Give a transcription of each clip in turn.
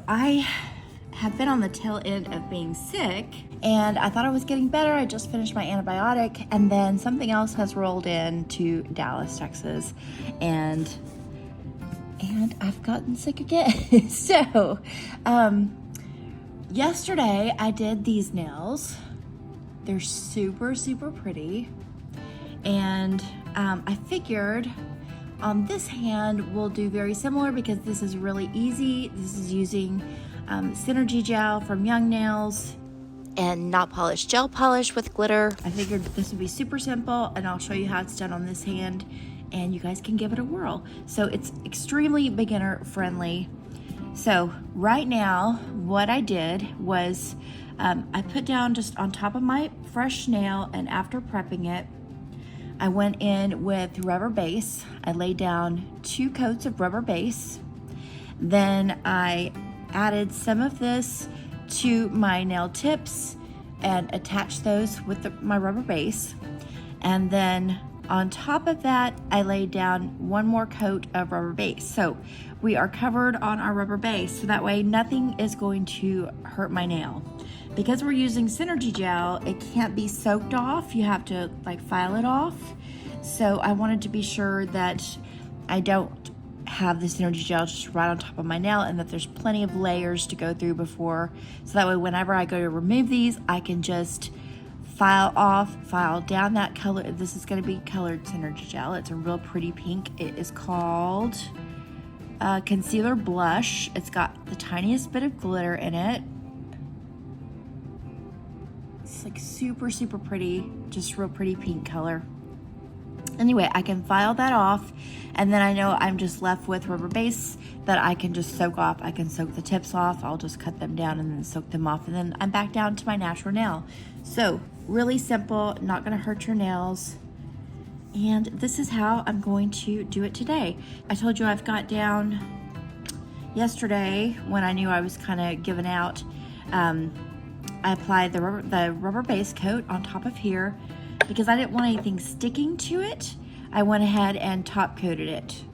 I have been on the tail end of being sick, and I thought I was getting better. I just finished my antibiotic, and then something else has rolled in to Dallas, Texas, and I've gotten sick again. So yesterday I did these nails. They're super, super pretty, and I figured on this hand we'll do very similar because this is really easy. This is using Synergy gel from YoungNails and not polished gel polish with glitter. I figured this would be super simple, and I'll show you how it's done on this hand, and you guys can give it a whirl. So it's extremely beginner friendly. So right now what I did was I put down just on top of my fresh nail, and after prepping it, I went in with rubber base. I laid down 2 coats of rubber base. Then I added some of this to my nail tips and attached those with my rubber base. And then on top of that, I laid down 1 more coat of rubber base. So we are covered on our rubber base, so that way nothing is going to hurt my nail. Because we're using Synergy gel, it can't be soaked off. You have to like file it off. So I wanted to be sure that I don't have the Synergy gel just right on top of my nail, and that there's plenty of layers to go through before. So that way whenever I go to remove these, I can just file down that color. This is going to be colored Synergy gel. It's a real pretty pink. It is called Concealer Blush. It's got the tiniest bit of glitter in it. It's like super, super pretty, just real pretty pink color. Anyway, I can file that off, and then I know I'm just left with rubber base that I can just soak off. I can soak the tips off. I'll just cut them down and then soak them off, and then I'm back down to my natural nail. So really simple, not gonna hurt your nails. And this is how I'm going to do it today. I told you I've got down yesterday when I knew I was kind of giving out. I applied the rubber base coat on top of here because I didn't want anything sticking to it. I went ahead and top coated it.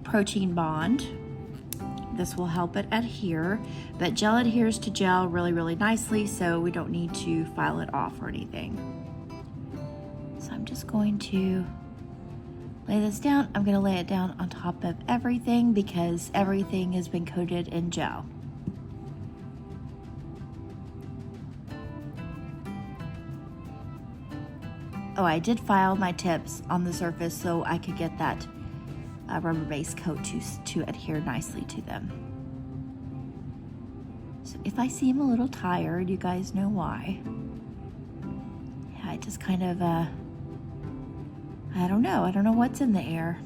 Protein Bond. This will help it adhere, but gel adheres to gel really, really nicely, so we don't need to file it off or anything. So I'm just going to lay this down. I'm gonna lay it down on top of everything because everything has been coated in gel. Oh, I did file my tips on the surface so I could get that rubber base coat to adhere nicely to them. So if I seem a little tired, you guys know why. Yeah, I just kind of, I don't know what's in the air.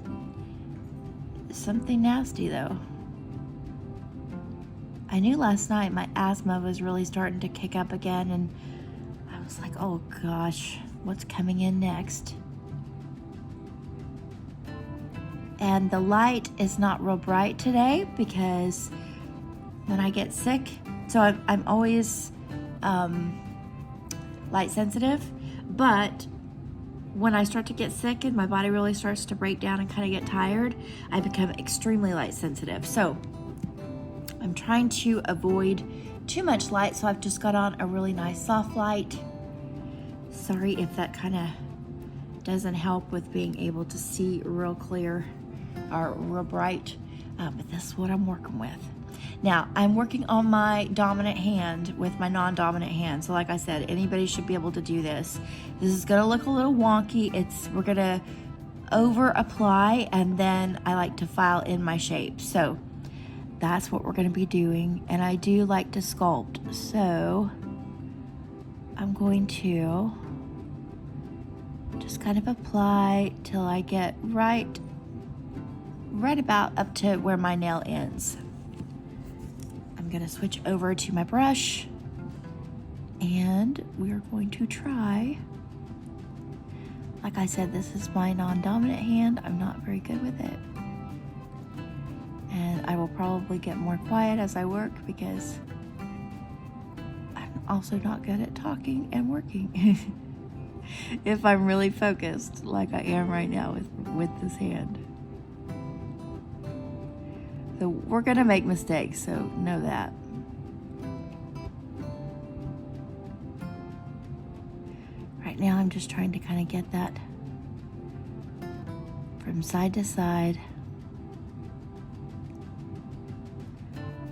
Something nasty though. I knew last night my asthma was really starting to kick up again, and I was like, oh gosh, what's coming in next? And the light is not real bright today because when I get sick, so I'm always light sensitive, but when I start to get sick and my body really starts to break down and kind of get tired, I become extremely light sensitive. So I'm trying to avoid too much light, so I've just got on a really nice soft light. Sorry if that kind of doesn't help with being able to see real clear or real bright, but this is what I'm working with. Now, I'm working on my dominant hand with my non-dominant hand. So like I said, anybody should be able to do this. This is gonna look a little wonky. We're gonna over apply, and then I like to file in my shape. So that's what we're gonna be doing. And I do like to sculpt. So I'm going to just kind of apply till I get right about up to where my nail ends. I'm gonna switch over to my brush, and we are going to try. Like I said, this is my non-dominant hand. I'm not very good with it, and I will probably get more quiet as I work because I'm also not good at talking and working. If I'm really focused like I am right now with this hand. So we're gonna make mistakes, so know that. Right now I'm just trying to kind of get that from side to side.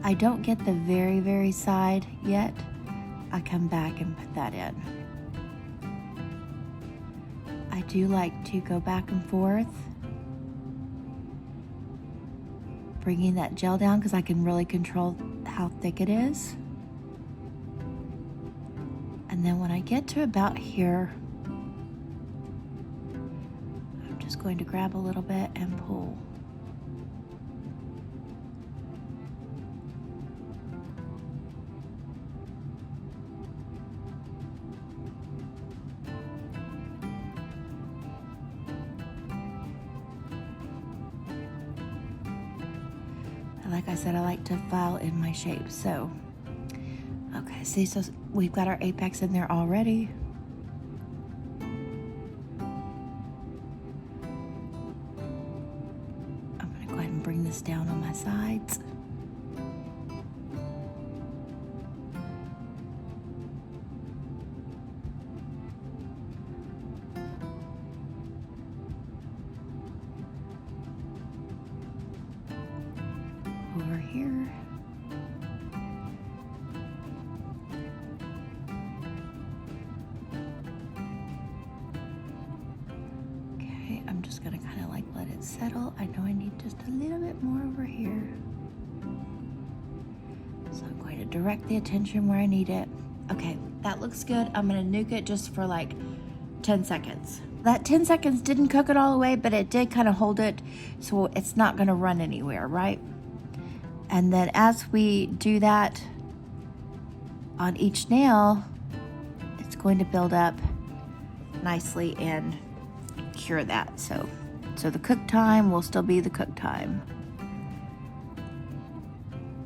I don't get the very, very side yet. I come back and put that in. I do like to go back and forth, bringing that gel down because I can really control how thick it is. And then when I get to about here, I'm just going to grab a little bit and pull. Like I said, I like to file in my shapes. So, okay, see, so we've got our apex in there already. I'm gonna go ahead and bring this down on my sides. Over here. Okay, I'm just gonna kind of like let it settle. I know I need just a little bit more over here. So I'm going to direct the attention where I need it. Okay, that looks good. I'm gonna nuke it just for like 10 seconds. That 10 seconds didn't cook it all the way, but it did kind of hold it so it's not gonna run anywhere, right? And then as we do that on each nail, it's going to build up nicely and cure that. So the cook time will still be the cook time.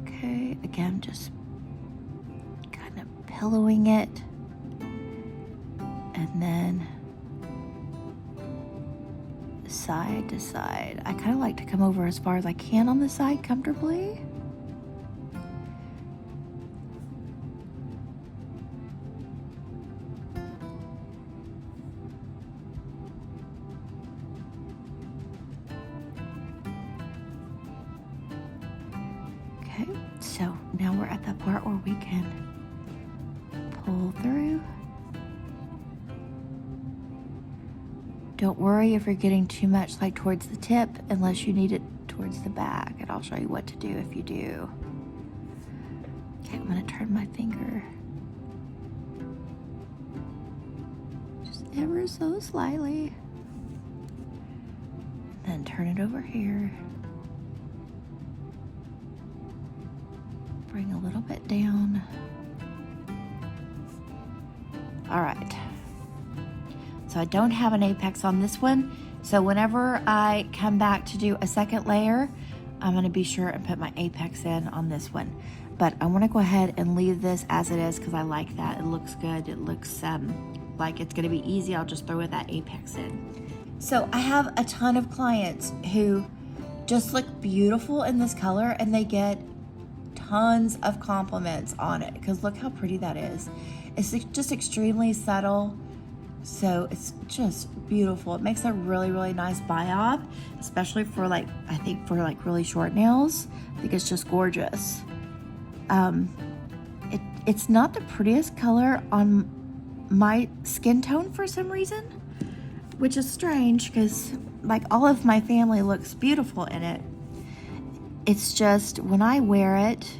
Okay, again, just kind of pillowing it. And then side to side. I kind of like to come over as far as I can on the side comfortably. Okay, so now we're at the part where we can pull through. Don't worry if you're getting too much like towards the tip unless you need it towards the back, and I'll show you what to do if you do. Okay, I'm gonna turn my finger just ever so slightly. Then turn it over here. Bring a little bit down. All right. So I don't have an apex on this one. So whenever I come back to do a second layer, I'm gonna be sure and put my apex in on this one. But I wanna go ahead and leave this as it is because I like that. It looks good. It looks like it's gonna be easy. I'll just throw that apex in. So I have a ton of clients who just look beautiful in this color and they get tons of compliments on it because look how pretty that is. It's just extremely subtle. So it's just beautiful. It makes a really, really nice biop, especially for like, I think for like really short nails. I think it's just gorgeous. It's not the prettiest color on my skin tone for some reason, which is strange because like all of my family looks beautiful in it. It's just when I wear it,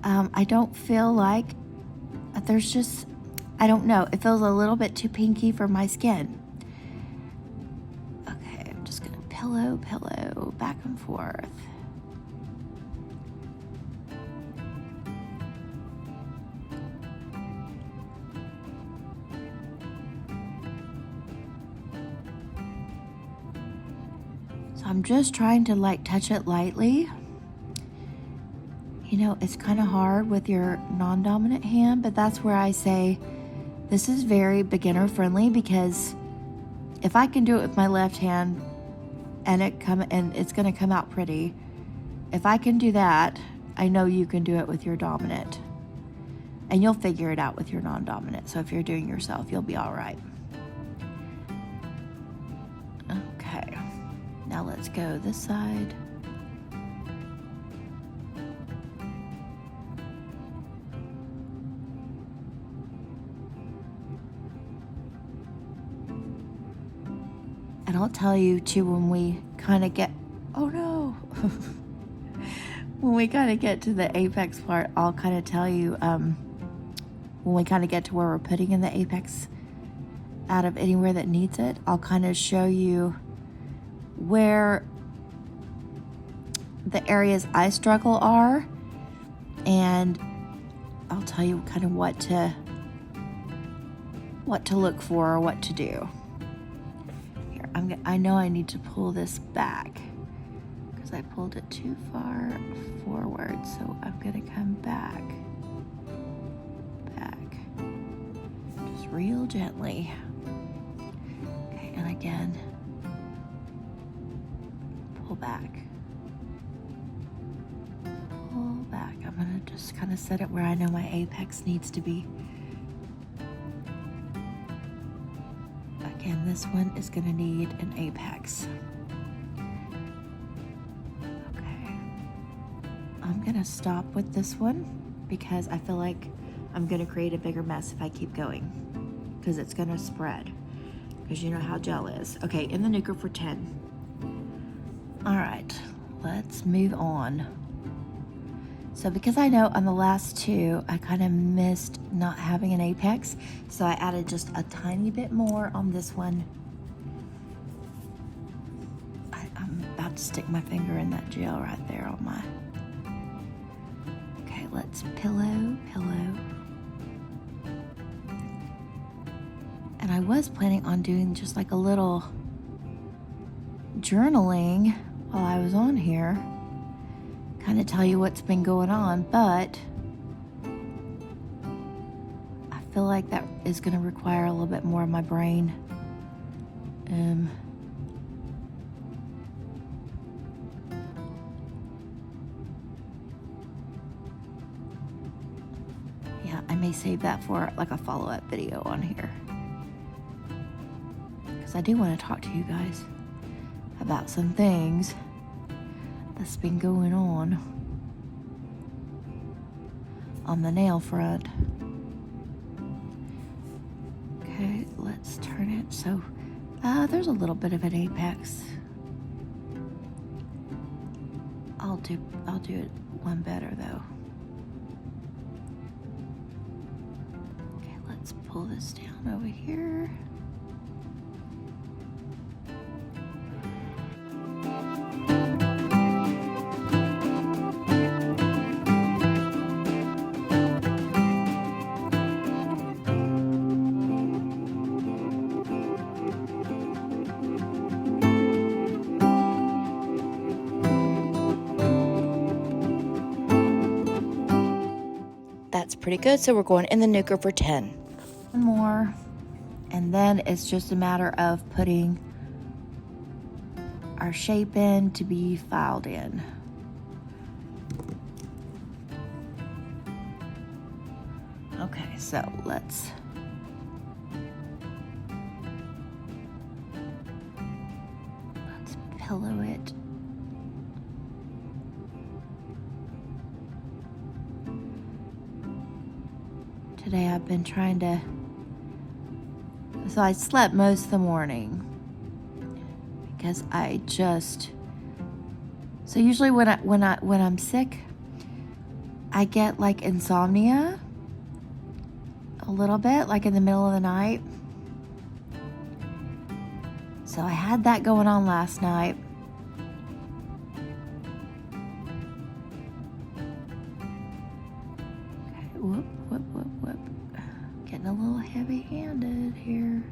I don't feel like there's just, I don't know, it feels a little bit too pinky for my skin. Okay, I'm just gonna pillow back and forth. So I'm just trying to like touch it lightly. You know, it's kind of hard with your non-dominant hand, but that's where I say this is very beginner friendly because if I can do it with my left hand and it's going to come out pretty, if I can do that, I know you can do it with your dominant. And you'll figure it out with your non-dominant. So if you're doing yourself, you'll be all right. Now let's go this side. And I'll tell you too, when we kind of get, oh no, when we kind of get to the apex part, I'll kind of tell you, when we kind of get to where we're putting in the apex out of anywhere that needs it, I'll kind of show you where the areas I struggle are, and I'll tell you kind of what to look for or what to do. Here, I know I need to pull this back because I pulled it too far forward, so I'm gonna come back, just real gently. Okay, and again, pull back. I'm gonna just kind of set it where I know my apex needs to be. Again, this one is gonna need an apex. Okay. I'm gonna stop with this one because I feel like I'm gonna create a bigger mess if I keep going, because it's gonna spread, because you know how gel is. Okay, in the nuker for 10. All right, let's move on. So because I know on the last two, I kind of missed not having an apex, so I added just a tiny bit more on this one. I'm about to stick my finger in that gel right there on my... Okay, let's pillow. And I was planning on doing just like a little journaling while I was on here, kind of tell you what's been going on, but I feel like that is going to require a little bit more of my brain. Yeah, I may save that for like a follow-up video on here, because I do want to talk to you guys about some things that's been going on the nail front. Okay, let's turn it so there's a little bit of an apex. I'll do it one better though. Okay, let's pull this down over here. That's pretty good. So we're going in the nuker for 10. One more, and then it's just a matter of putting our shape in to be filed in. Okay, so let's pillow it. Today I've been trying to, so I slept most of the morning because I just, so usually when I'm sick, I get like insomnia a little bit, like in the middle of the night. So I had that going on last night. Okay, whoop. Getting a little heavy-handed here.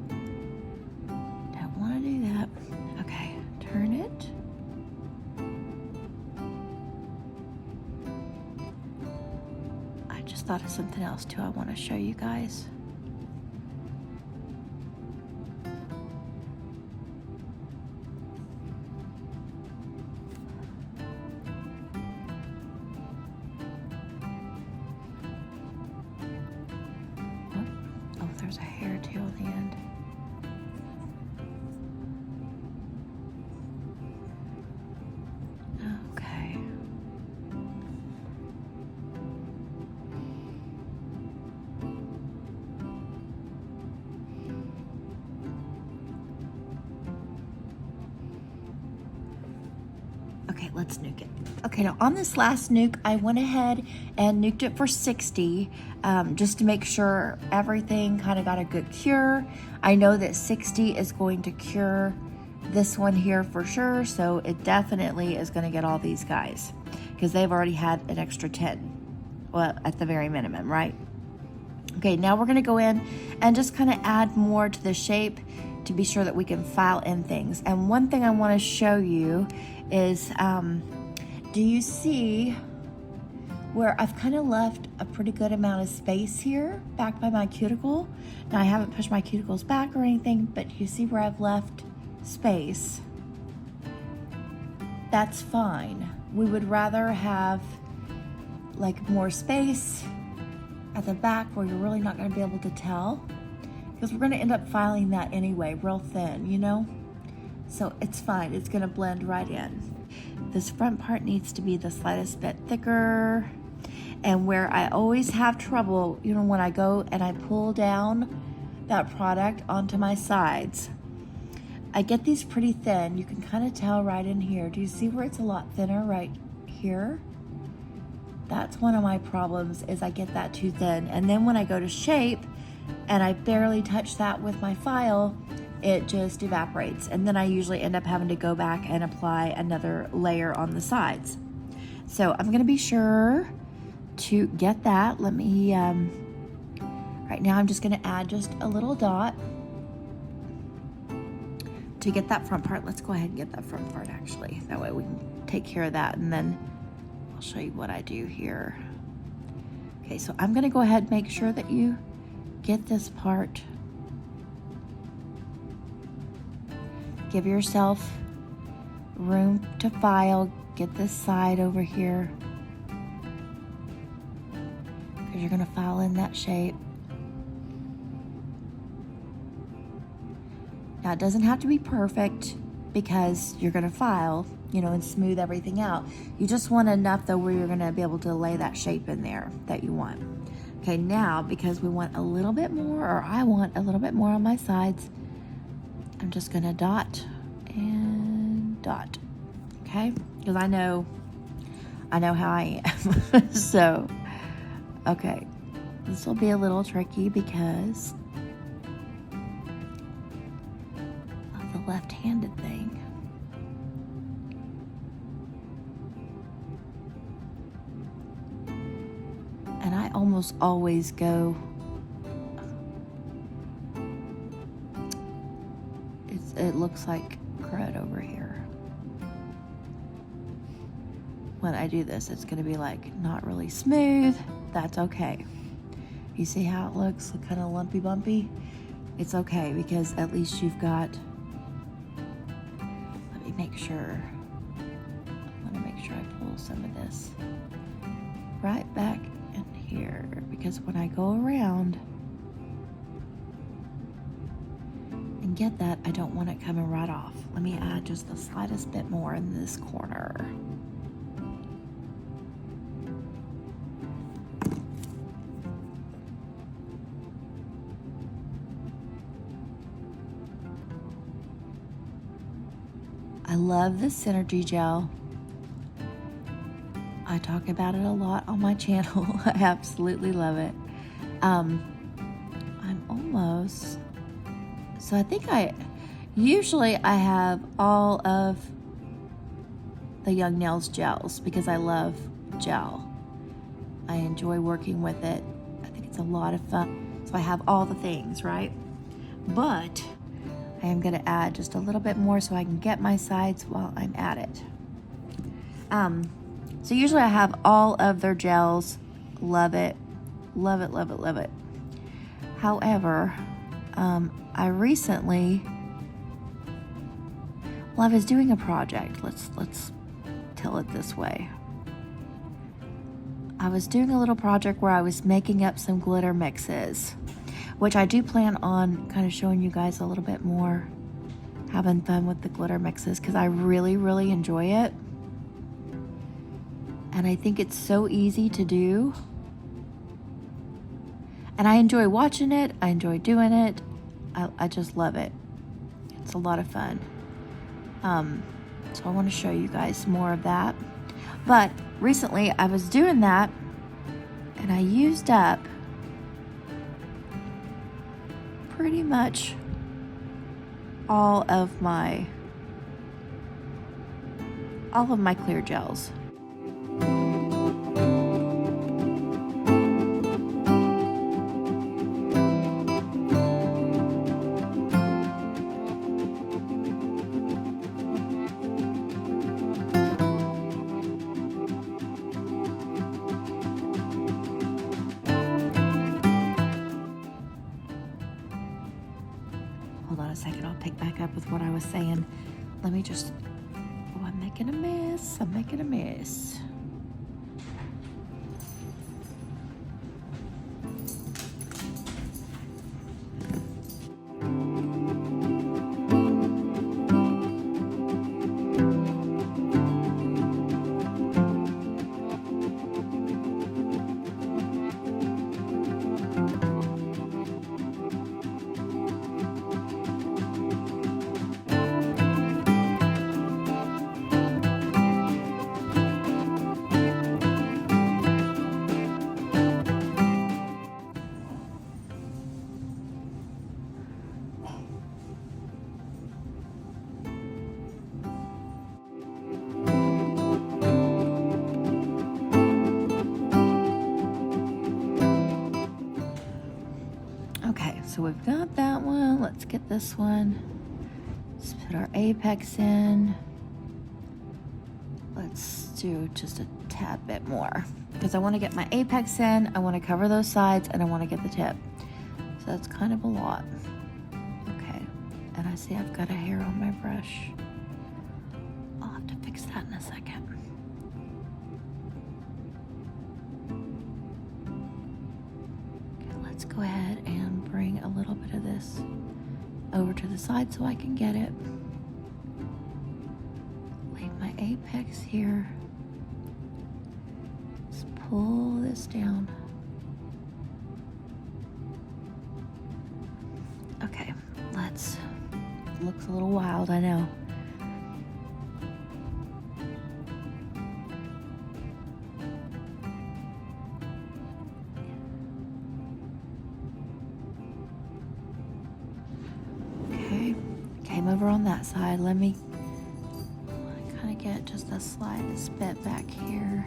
Don't want to do that. Okay, turn it. I just thought of something else too I want to show you guys. There's a hair too on the end. Okay, let's nuke it. Okay, now on this last nuke, I went ahead and nuked it for 60, just to make sure everything kind of got a good cure. I know that 60 is going to cure this one here for sure, so it definitely is going to get all these guys, because they've already had an extra 10, well, at the very minimum, right? Okay, now we're going to go in and just kind of add more to the shape to be sure that we can file in things. And one thing I want to show you is, do you see where I've kind of left a pretty good amount of space here back by my cuticle? Now I haven't pushed my cuticles back or anything, but you see where I've left space? That's fine. We would rather have like more space at the back where you're really not going to be able to tell, because we're going to end up filing that anyway, real thin, you know? So it's fine, it's going to blend right in. This front part needs to be the slightest bit thicker. And where I always have trouble, you know, when I go and I pull down that product onto my sides, I get these pretty thin. You can kind of tell right in here. Do you see where it's a lot thinner right here? That's one of my problems, is I get that too thin. And then when I go to shape and I barely touch that with my file, it just evaporates. And then I usually end up having to go back and apply another layer on the sides. So I'm gonna be sure to get that. Let me, right now I'm just gonna add just a little dot to get that front part. Let's go ahead and get that front part actually. That way we can take care of that, and then I'll show you what I do here. Okay, so I'm gonna go ahead and make sure that you get this part. Give yourself room to file. Get this side over here, because you're gonna file in that shape. Now it doesn't have to be perfect, because you're gonna file, you know, and smooth everything out. You just want enough though where you're gonna be able to lay that shape in there that you want. Okay, now because we want a little bit more, or I want a little bit more on my sides, I'm just gonna dot and dot, okay? Because I know how I am. So, okay, this will be a little tricky because of the left-handed thing. And I almost always go, it looks like crud over here. When I do this, it's gonna be like not really smooth. That's okay. You see how it looks kind of lumpy bumpy? It's okay, because at least you've got, let me make sure, I wanna make sure I pull some of this right back in here, because when I go around and get that, I don't want it coming right off. Let me add just the slightest bit more in this corner. I love the Synergy gel. I talk about it a lot on my channel. I absolutely love it. I'm almost, so I think usually I have all of the YoungNails gels because I love gel. I enjoy working with it. I think it's a lot of fun. So I have all the things, right? But I am gonna add just a little bit more so I can get my sides while I'm at it. So usually I have all of their gels. Love it, love it, love it, love it. However, I recently, well, I was doing a project. Let's tell it this way. I was doing a little project where I was making up some glitter mixes, which I do plan on kind of showing you guys a little bit more, having fun with the glitter mixes, because I really, really enjoy it. And I think it's so easy to do. And I enjoy watching it. I enjoy doing it. I just love it. It's a lot of fun. So I want to show you guys more of that. But recently I was doing that and I used up pretty much all of my clear gels. Hold on a second, I'll pick back up with what I was saying. Let me just, oh, I'm making a mess. I'm making a mess. Okay, so we've got that one. Let's get this one. Let's put our apex in. Let's do just a tad bit more because I want to get my apex in, I want to cover those sides, and I want to get the tip. So that's kind of a lot. Okay, and I see I've got a hair on my brush. I'll have to fix that in a second. Okay, let's go ahead and bring a little bit of this over to the side so I can get it. Leave my apex here. Let's pull this down. Okay, looks a little wild, I know. Okay, came over on that side. Let me kind of get just a slightest bit back here.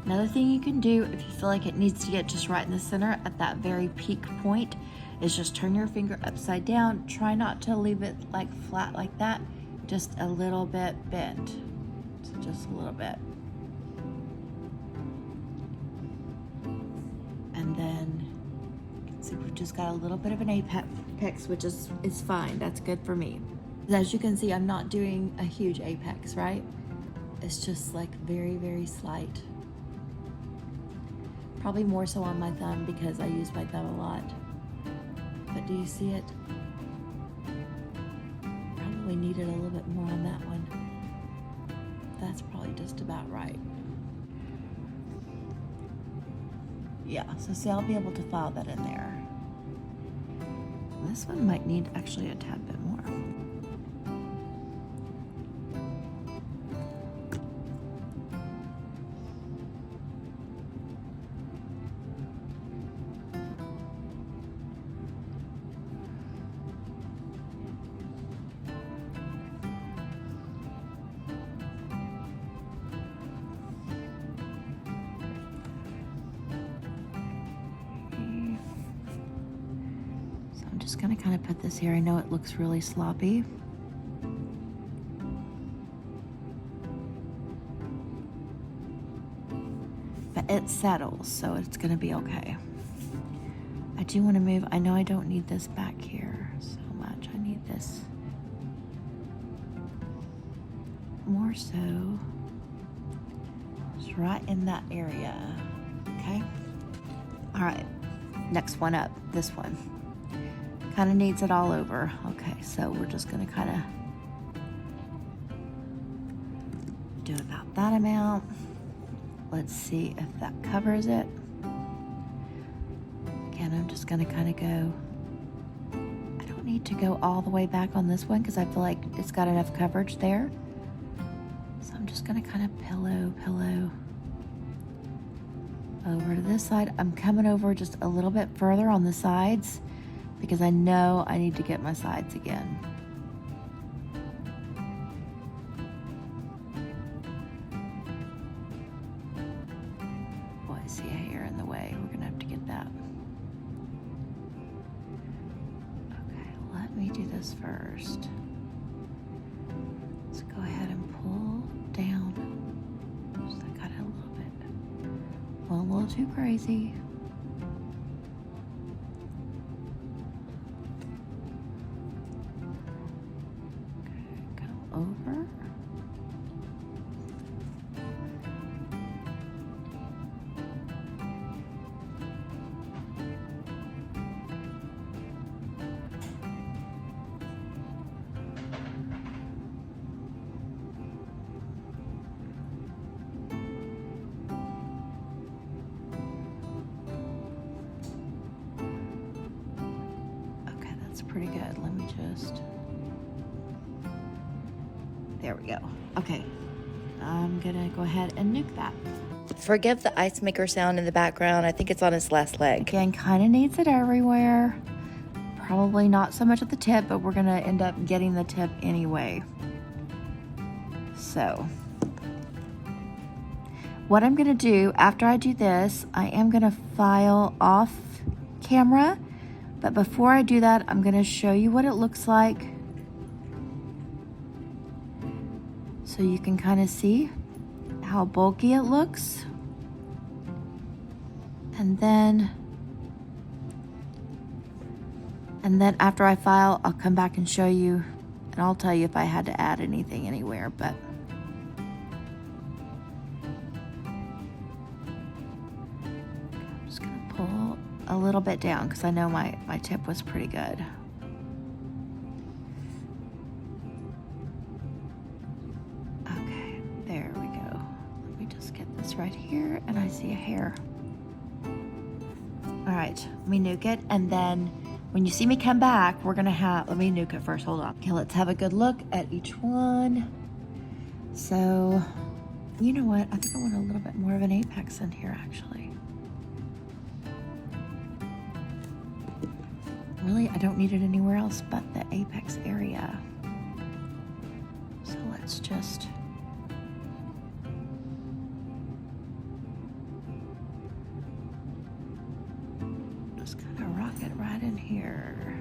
Another thing you can do if you feel like it needs to get just right in the center at that very peak point is just turn your finger upside down. Try not to leave it like flat like that, just a little bit bent. So just a little bit. And then you can see we've just got a little bit of an apex, which is fine. That's good for me. As you can see, I'm not doing a huge apex, right? It's just like very, very slight. Probably more so on my thumb because I use my thumb a lot. But do you see it? Probably needed a little bit more on that one. that's probably just about right. Yeah, so see, I'll be able to file that in there. This one might need actually a tad bit more. I'm just gonna kind of put this here. I know it looks really sloppy. But it settles, so it's gonna be okay. I do wanna move, I know I don't need this back here so much. I need this more so just right in that area, okay? All right, next one up, this one. Kind of needs it all over. Okay, so we're just gonna kind of do about that amount. Let's see if that covers it. Again, I'm just gonna kind of go, I don't need to go all the way back on this one because I feel like it's got enough coverage there. So I'm just gonna kind of pillow over to this side. I'm coming over just a little bit further on the sides because I know I need to get my sides again. Oh, I see a hair in the way. We're gonna have to get that. Okay, let me do this first. Let's go ahead and pull down. Just I got it a little bit. Well, a little too crazy. Over. Okay, that's pretty good. Let me just... There we go. Okay, I'm gonna go ahead and nuke that. Forgive the ice maker sound in the background. I think it's on its last leg. Again, kind of needs it everywhere. Probably not so much at the tip, but we're gonna end up getting the tip anyway. So, what I'm gonna do after I do this, I am gonna file off camera, but before I do that, I'm gonna show you what it looks like so you can kind of see how bulky it looks. And then after I file, I'll come back and show you, and I'll tell you if I had to add anything anywhere, but I'm just gonna pull a little bit down because I know my tip was pretty good. Right here, and I see a hair. All right, let me nuke it, and then when you see me come back, we're gonna have, let me nuke it first, hold on. Okay, let's have a good look at each one. So, you know what? I think I want a little bit more of an apex in here, actually. Really, I don't need it anywhere else but the apex area. So let's just kind of rock it right in here.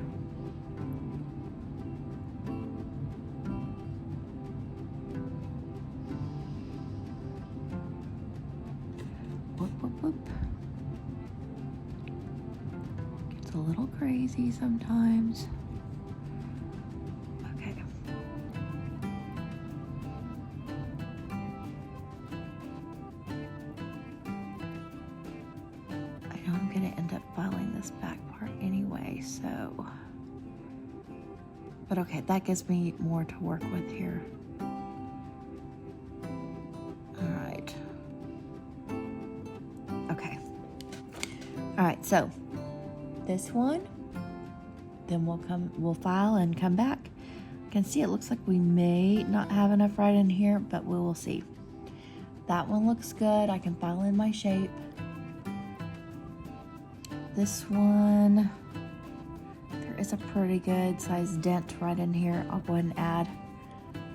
Whoop, whoop, whoop. Gets a little crazy sometimes. Okay. I know I'm gonna end up filing this back part anyway, so. But okay, that gives me more to work with here. All right, so this one, then we'll file and come back. You can see it looks like we may not have enough right in here, but we will see. That one looks good. I can file in my shape. This one, there is a pretty good sized dent right in here. I'll go ahead and add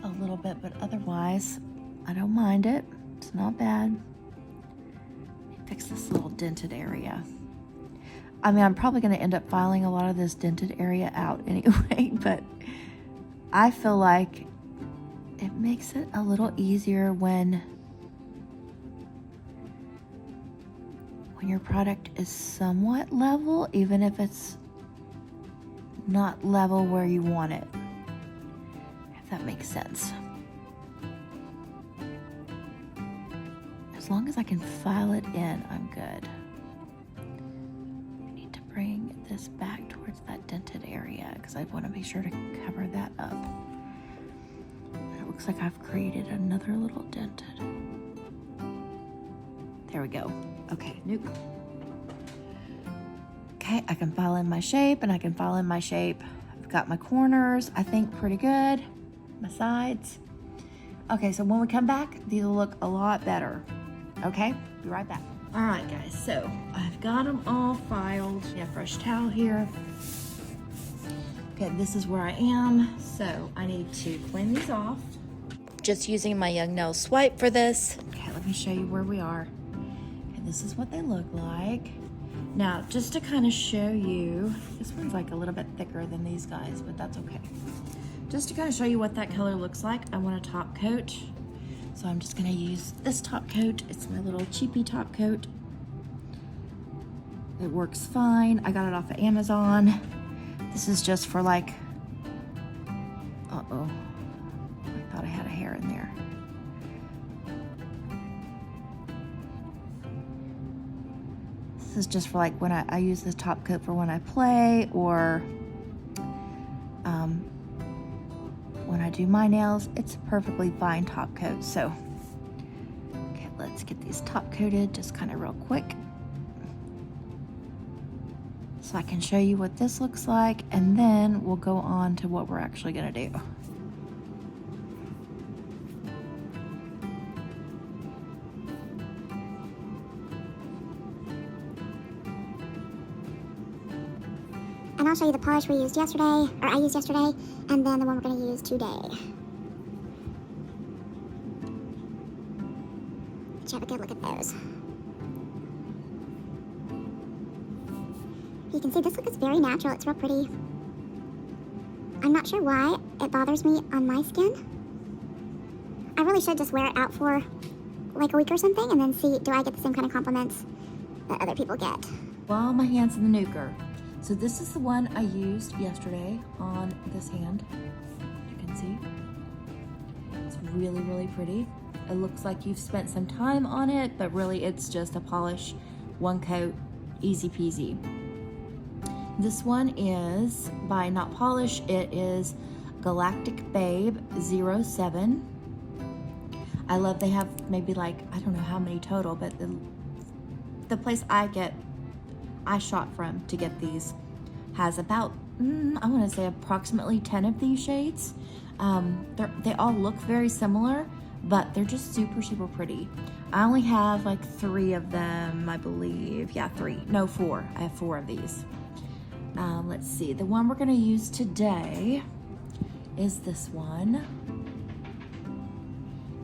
a little bit, but otherwise, I don't mind it. It's not bad. Fix this little dented area. I mean, I'm probably going to end up filing a lot of this dented area out anyway, but I feel like it makes it a little easier when your product is somewhat level, even if it's not level where you want it, if that makes sense. As long as I can file it in, I'm good. I need to bring this back towards that dented area because I want to be sure to cover that up. And it looks like I've created another little dented. There we go. Okay, nuke. Okay, I can file in my shape and I can file in my shape. I've got my corners, I think pretty good. My sides. Okay, so when we come back, these will look a lot better. Okay, be right back. All right, guys, so I've got them all filed. Yeah, fresh towel here. Okay, this is where I am. So I need to clean these off. Just using my YoungNails swipe for this. Okay, let me show you where we are. Okay, this is what they look like. Now, just to kind of show you, this one's like a little bit thicker than these guys, but that's okay. Just to kind of show you what that color looks like, I want a top coat. So I'm just gonna use this top coat. It's my little cheapy top coat. It works fine. I got it off of Amazon. This is just for like, uh-oh, I thought I had a hair in there. This is just for like when I use this top coat for when I play or when I do my nails. It's a perfectly fine top coat. So, okay, let's get these top coated just kind of real quick. So I can show you what this looks like, and then we'll go on to what we're actually gonna do. And I'll show you the polish we used yesterday, or I used yesterday, and then the one we're going to use today. Let's have a good look at those. You can see this look is very natural. It's real pretty. I'm not sure why it bothers me on my skin. I really should just wear it out for like a week or something and then see, do I get the same kind of compliments that other people get? Well, my hand's in the nuker. So this is the one I used yesterday on this hand. You can see. It's really, really pretty. It looks like you've spent some time on it, but really it's just a polish, one coat, easy peasy. This one is by Not Polish. It is Galactic Babe 07. I love, they have maybe like, I don't know how many total, but the place I shot from to get these has about, I want to say approximately 10 of these shades. They all look very similar, but they're just super, super pretty. I only have like 3 of them, I believe. Yeah, 3. No, 4. I have 4 of these. Let's see. The one we're going to use today is this one.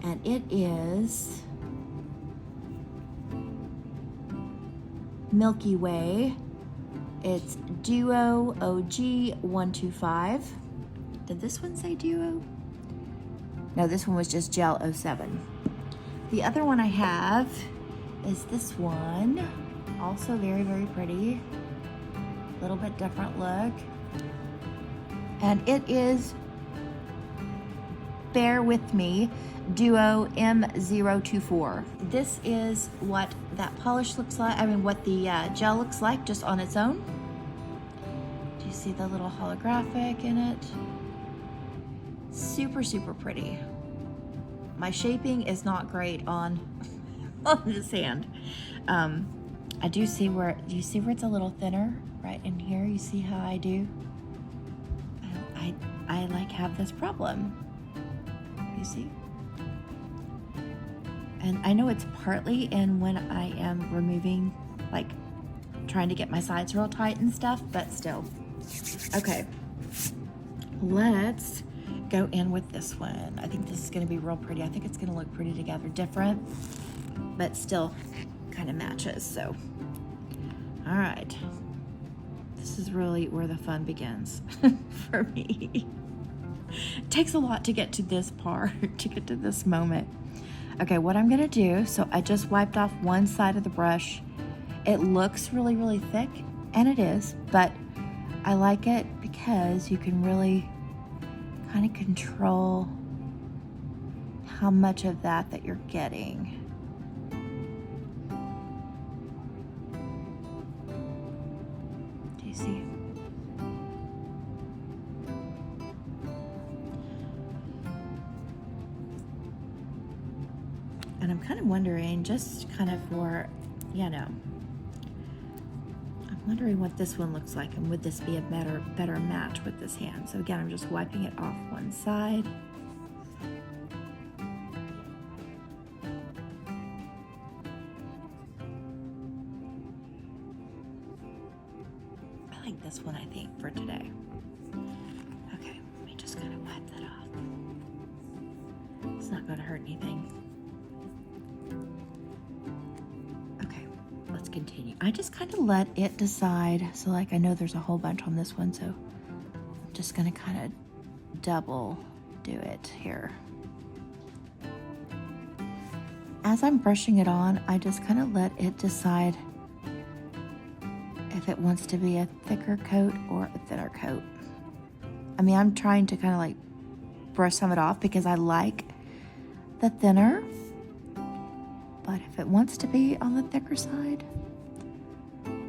And it is Milky Way. It's Duo OG 125. Did this one say Duo? No, this one was just Gel 07. The other one I have is this one. Also very, very pretty. A little bit different look. And it is Bear With Me Duo M024. This is what that polish looks like. I mean, what the gel looks like just on its own. Do you see the little holographic in it? Super, super pretty. My shaping is not great on this hand. I do see where, do you see where it's a little thinner? Right in here, you see how I do? I like have this problem. You see? And I know it's partly in when I am removing, like trying to get my sides real tight and stuff, but still. Okay, let's go in with this one. I think this is gonna be real pretty. I think it's gonna look pretty together, different, but still kind of matches, so. All right, this is really where the fun begins for me. It takes a lot to get to this part, to get to this moment. Okay, what I'm gonna do, so I just wiped off one side of the brush. It looks really, really thick, and it is, but I like it because you can really kind of control how much of that you're getting. Do you see? And I'm kind of wondering, just kind of for, you know, I'm wondering what this one looks like, and would this be a better match with this hand? So again, I'm just wiping it off one side. I like this one, I think, for today. Okay, let me just kind of wipe that off. It's not going to hurt anything. Let's continue. I just kind of let it decide. So like I know there's a whole bunch on this one, so I'm just gonna kind of double do it here. As I'm brushing it on, I just kind of let it decide if it wants to be a thicker coat or a thinner coat. I mean, I'm trying to kind of like brush some of it off because I like the thinner. But if it wants to be on the thicker side,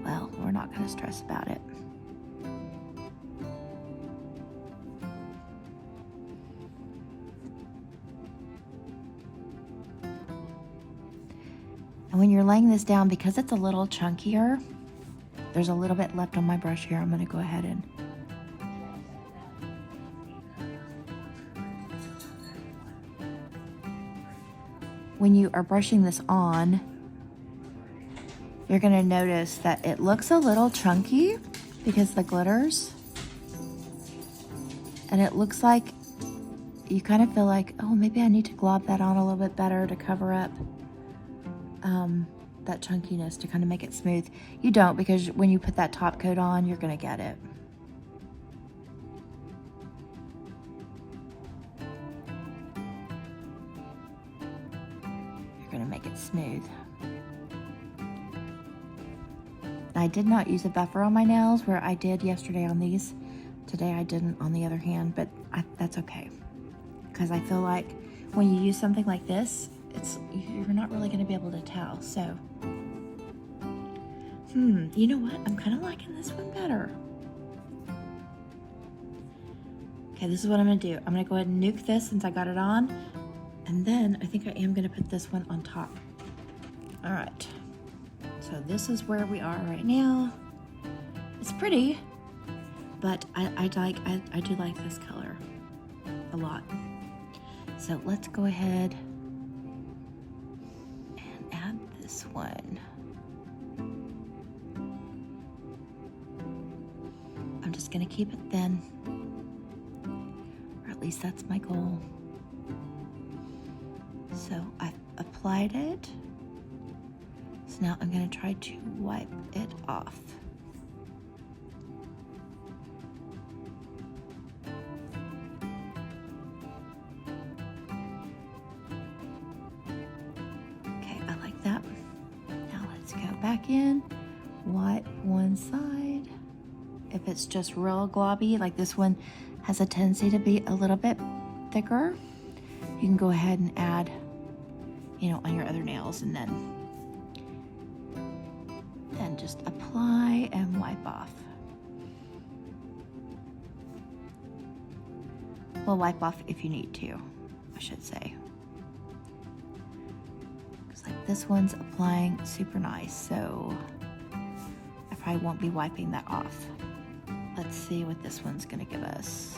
well, we're not going to stress about it. And when you're laying this down, because it's a little chunkier, there's a little bit left on my brush here. I'm going to go ahead and when you are brushing this on, you're going to notice that it looks a little chunky because the glitters, and it looks like you kind of feel like, oh, maybe I need to glob that on a little bit better to cover up that chunkiness, to kind of make it smooth. You don't, because when you put that top coat on, you're going to get it. Going to make it smooth. I did not use a buffer on my nails where I did yesterday on these. Today I didn't on the other hand, but that's okay. Because I feel like when you use something like this, you're not really going to be able to tell. So, you know what? I'm kind of liking this one better. Okay, this is what I'm going to do. I'm going to go ahead and nuke this since I got it on. And then I think I am going to put this one on top. All right. So this is where we are right now. It's pretty, but I do like this color a lot. So let's go ahead and add this one. I'm just going to keep it thin, or at least that's my goal. So I've applied it. So now I'm going to try to wipe it off. Okay, I like that. Now let's go back in, wipe one side. If it's just real globby, like this one has a tendency to be a little bit thicker, you can go ahead and add, on your other nails, and then just apply and wipe off. Well, wipe off if you need to, I should say. Because like this one's applying super nice, so I won't be wiping that off. Let's see what this one's gonna give us.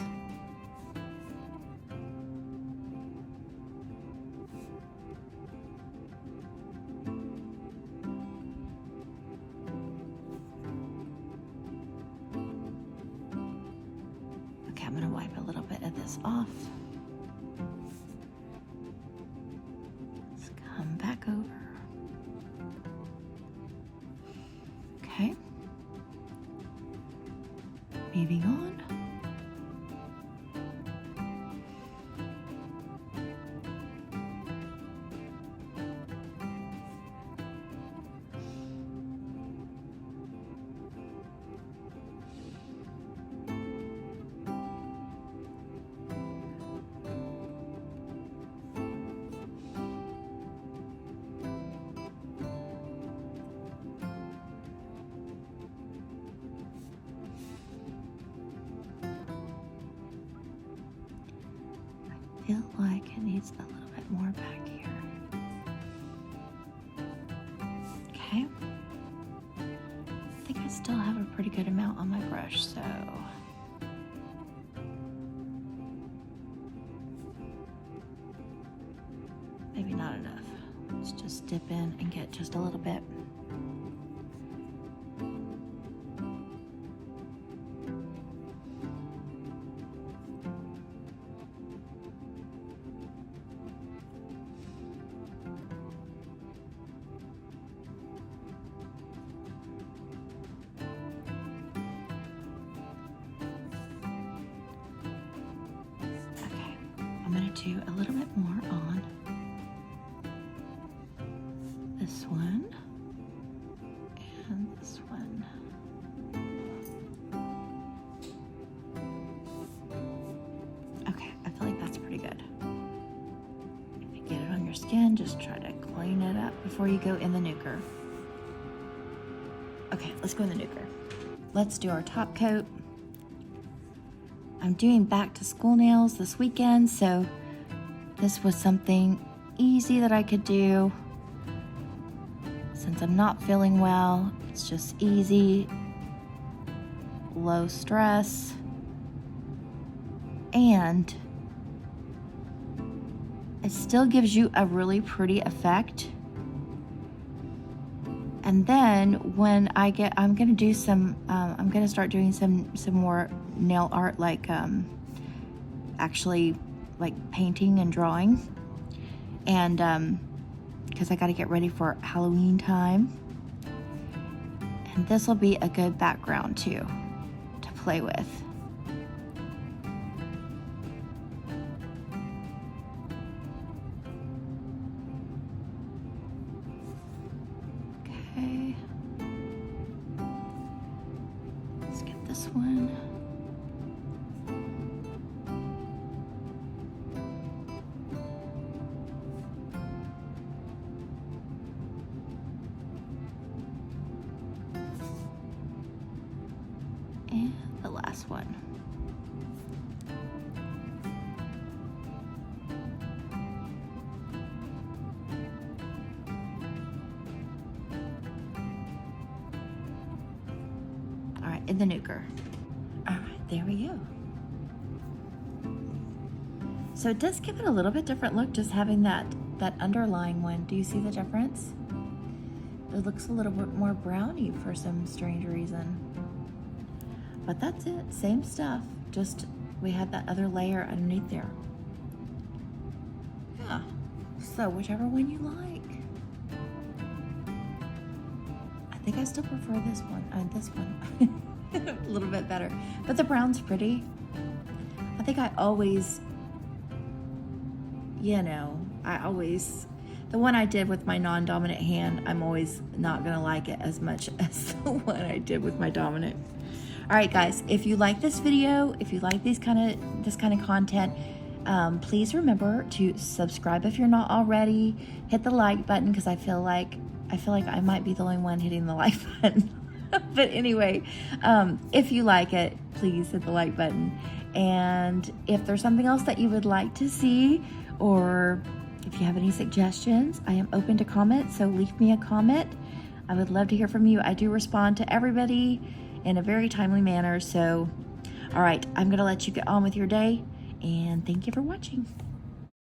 Okay, I'm gonna wipe a little bit of this off. Let's come back over. Okay. Moving on. I feel like it needs a little bit more back here. Okay. I think I still have a pretty good amount on my brush, so maybe not enough. Let's just dip in and get just a little bit. I'm going to do a little bit more on this one and this one. Okay, I feel like that's pretty good. If you get it on your skin, just try to clean it up before you go in the nuker. Okay, let's go in the nuker. Let's do our top coat. I'm doing back to school nails this weekend, so this was something easy that I could do. Since I'm not feeling well, it's just easy, low stress, and it still gives you a really pretty effect. And then when I'm gonna do some, I'm gonna start doing some more nail art, like actually like painting and drawing, and because I got to get ready for Halloween time, and this will be a good background too to play with. Okay, let's get this one. And the last one. All right, in the nuker. All right, there we go. So it does give it a little bit different look, just having that underlying one. Do you see the difference? It looks a little bit more browny for some strange reason. But that's it, same stuff, just we had that other layer underneath there. Yeah, so whichever one you like. I think I still prefer this one, a little bit better. But the brown's pretty. I think I always, the one I did with my non-dominant hand, I'm always not gonna like it as much as the one I did with my dominant. All right, guys, if you like this video, if you like this kind of content, please remember to subscribe if you're not already. Hit the like button, because I feel like I might be the only one hitting the like button. But anyway, if you like it, please hit the like button. And if there's something else that you would like to see, or if you have any suggestions, I am open to comments, so leave me a comment. I would love to hear from you. I do respond to everybody in a very timely manner. So, all right, I'm going to let you get on with your day, and thank you for watching.